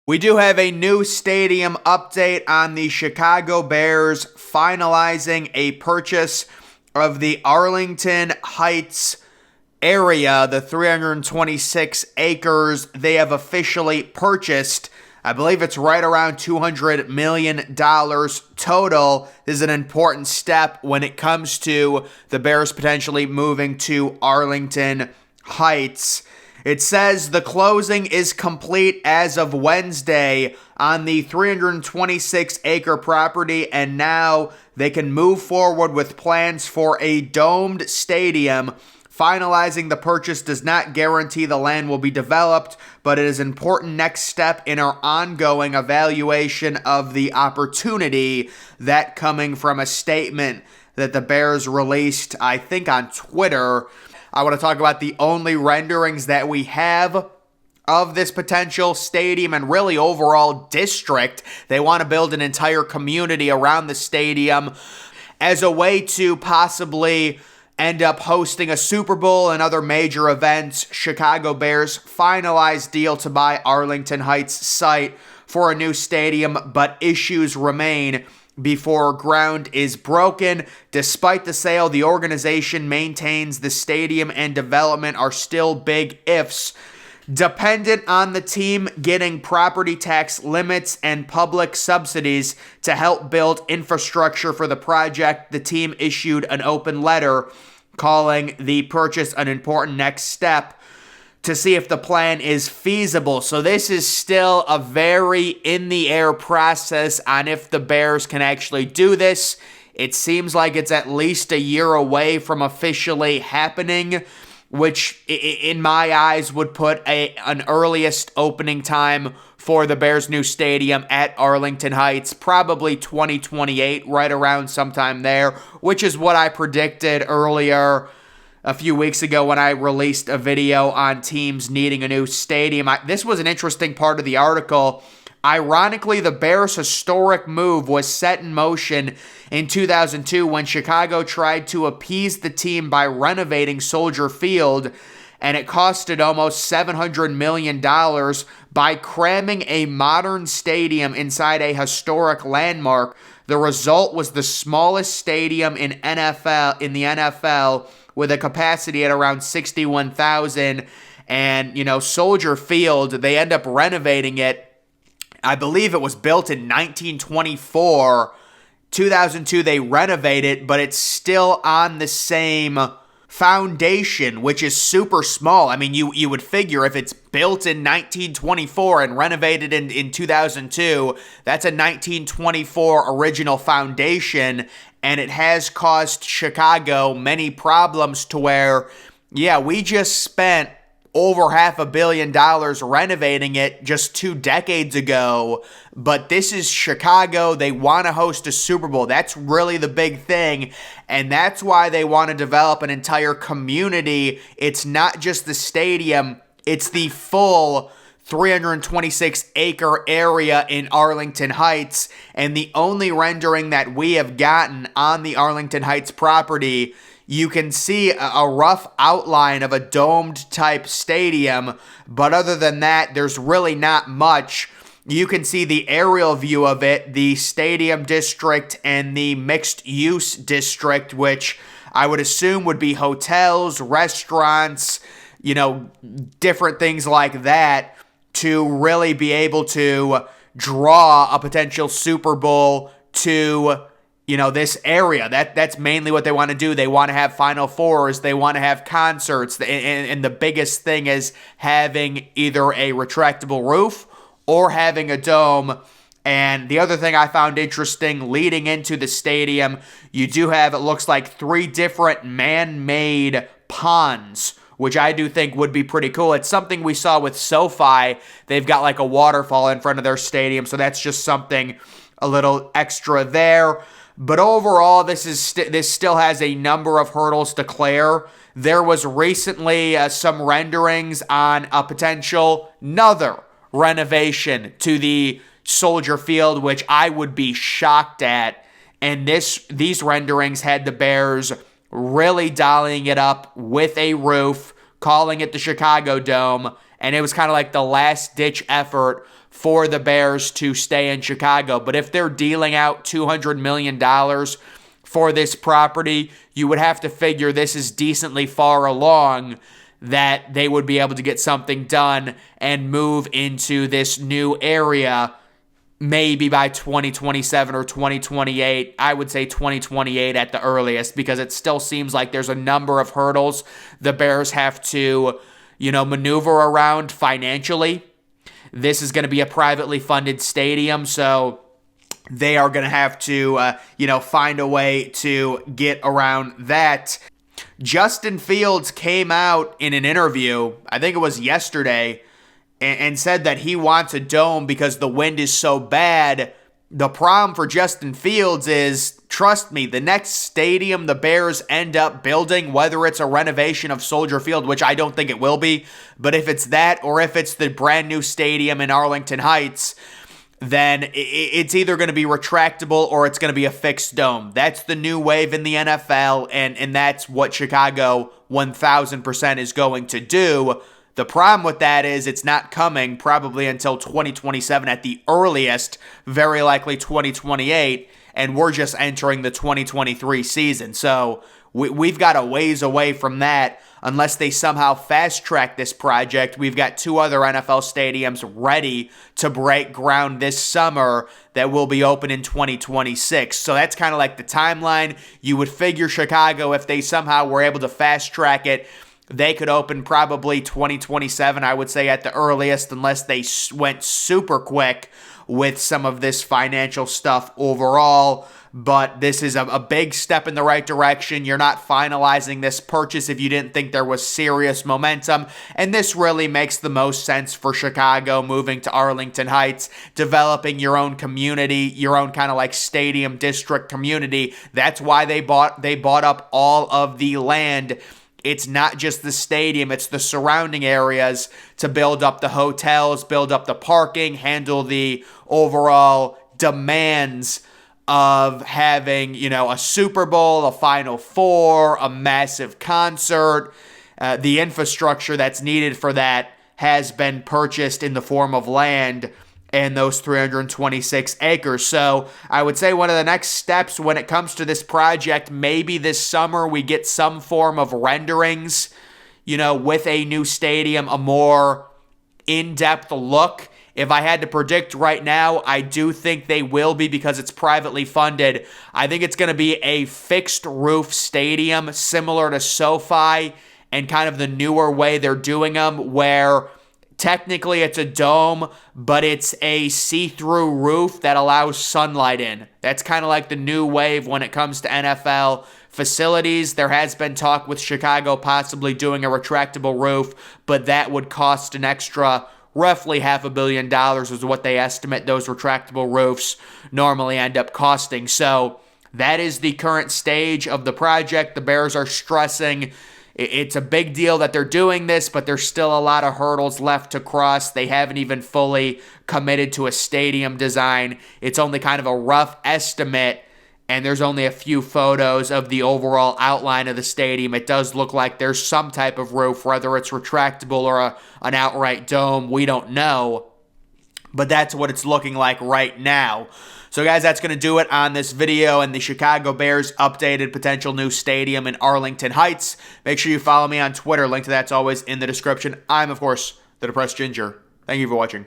We do have a new stadium update on the Chicago Bears finalizing a purchase of the Arlington Heights area, the 326 acres they have officially purchased. I believe it's right around $200 million total. This is an important step when it comes to the Bears potentially moving to Arlington Heights. It says the closing is complete as of Wednesday on the 326-acre property, and now they can move forward with plans for a domed stadium. Finalizing the purchase does not guarantee the land will be developed, but it is an important next step in our ongoing evaluation of the opportunity. That coming from a statement that the Bears released, I think, on Twitter. I want to talk about the only renderings that we have of this potential stadium and really overall district. They want to build an entire community around the stadium as a way to possibly end up hosting a Super Bowl and other major events. Chicago Bears finalized deal to buy Arlington Heights site for a new stadium, but issues remain before ground is broken. Despite the sale, the organization maintains the stadium and development are still big ifs. Dependent on the team getting property tax limits and public subsidies to help build infrastructure for the project, the team issued an open letter calling the purchase an important next step to see if the plan is feasible. So this is still a very in-the-air process on if the Bears can actually do this. It seems like it's at least a year away from officially happening, which in my eyes would put an earliest opening time for the Bears' new stadium at Arlington Heights, probably 2028, right around sometime there, which is what I predicted earlier a few weeks ago when I released a video on teams needing a new stadium. This was an interesting part of the article. Ironically, the Bears' historic move was set in motion in 2002 when Chicago tried to appease the team by renovating Soldier Field, and it costed almost $700 million by cramming a modern stadium inside a historic landmark. The result was the smallest stadium in the NFL, with a capacity at around 61,000. And, Soldier Field, they end up renovating it. I believe it was built in 1924. 2002, they renovate it, but it's still on the same foundation, which is super small. I mean, you would figure if it's built in 1924 and renovated in 2002, that's a 1924 original foundation, and it has caused Chicago many problems to where, we just spent over $500 million renovating it just 2 decades ago, but this is Chicago. They want to host a Super Bowl. That's really the big thing, and that's why they want to develop an entire community. It's not just the stadium, it's the full 326-acre area in Arlington Heights, and the only rendering that we have gotten on the Arlington Heights property, you can see a rough outline of a domed type stadium, but other than that, there's really not much. You can see the aerial view of it, the stadium district and the mixed use district, which I would assume would be hotels, restaurants, different things like that, to really be able to draw a potential Super Bowl to this area. That's mainly what they want to do. They want to have Final Fours. They want to have concerts. And the biggest thing is having either a retractable roof or having a dome. And the other thing I found interesting, leading into the stadium, you do have, it looks like, 3 different man-made ponds, which I do think would be pretty cool. It's something we saw with SoFi. They've got like a waterfall in front of their stadium, so that's just something a little extra there. But overall, this still has a number of hurdles to clear. There was recently some renderings on a potential another renovation to the Soldier Field, which I would be shocked at. And these renderings had the Bears really dialing it up with a roof, calling it the Chicago Dome, and it was kind of like the last-ditch effort for the Bears to stay in Chicago. But if they're dealing out $200 million for this property, you would have to figure this is decently far along that they would be able to get something done and move into this new area maybe by 2027 or 2028. I would say 2028 at the earliest, because it still seems like there's a number of hurdles the Bears have to, maneuver around financially. This is going to be a privately funded stadium, so they are going to have to, find a way to get around that. Justin Fields came out in an interview, I think it was yesterday, and said that he wants a dome because the wind is so bad. The problem for Justin Fields is, trust me, the next stadium the Bears end up building, whether it's a renovation of Soldier Field, which I don't think it will be, but if it's that or if it's the brand new stadium in Arlington Heights, then it's either going to be retractable or it's going to be a fixed dome. That's the new wave in the NFL, and that's what Chicago 1,000% is going to do. The problem with that is it's not coming probably until 2027 at the earliest, very likely 2028, and we're just entering the 2023 season. So we've got a ways away from that unless they somehow fast-track this project. We've got 2 other NFL stadiums ready to break ground this summer that will be open in 2026. So that's kind of like the timeline. You would figure Chicago, if they somehow were able to fast-track it, they could open probably 2027, I would say, at the earliest, unless they went super quick with some of this financial stuff overall. But this is a big step in the right direction. You're not finalizing this purchase if you didn't think there was serious momentum. And this really makes the most sense for Chicago, moving to Arlington Heights, developing your own community, your own kind of like stadium district community. That's why they bought up all of the land. It's not just the stadium, it's the surrounding areas to build up the hotels, build up the parking, handle the overall demands of having, a Super Bowl, a Final Four, a massive concert. The infrastructure that's needed for that has been purchased in the form of land and those 326 acres. So I would say one of the next steps when it comes to this project, maybe this summer we get some form of renderings, with a new stadium, a more in-depth look. If I had to predict right now, I do think they will be, because it's privately funded. I think it's going to be a fixed roof stadium similar to SoFi and kind of the newer way they're doing them, where technically it's a dome, but it's a see-through roof that allows sunlight in. That's kind of like the new wave when it comes to NFL facilities. There has been talk with Chicago possibly doing a retractable roof, but that would cost an extra roughly $500 million is what they estimate those retractable roofs normally end up costing. So that is the current stage of the project. The Bears are stressing it's a big deal that they're doing this, but there's still a lot of hurdles left to cross. They haven't even fully committed to a stadium design. It's only kind of a rough estimate, and there's only a few photos of the overall outline of the stadium. It does look like there's some type of roof, whether it's retractable or an outright dome. We don't know, but that's what it's looking like right now. So guys, that's going to do it on this video and the Chicago Bears updated potential new stadium in Arlington Heights. Make sure you follow me on Twitter. Link to that's always in the description. I'm, of course, the Depressed Ginger. Thank you for watching.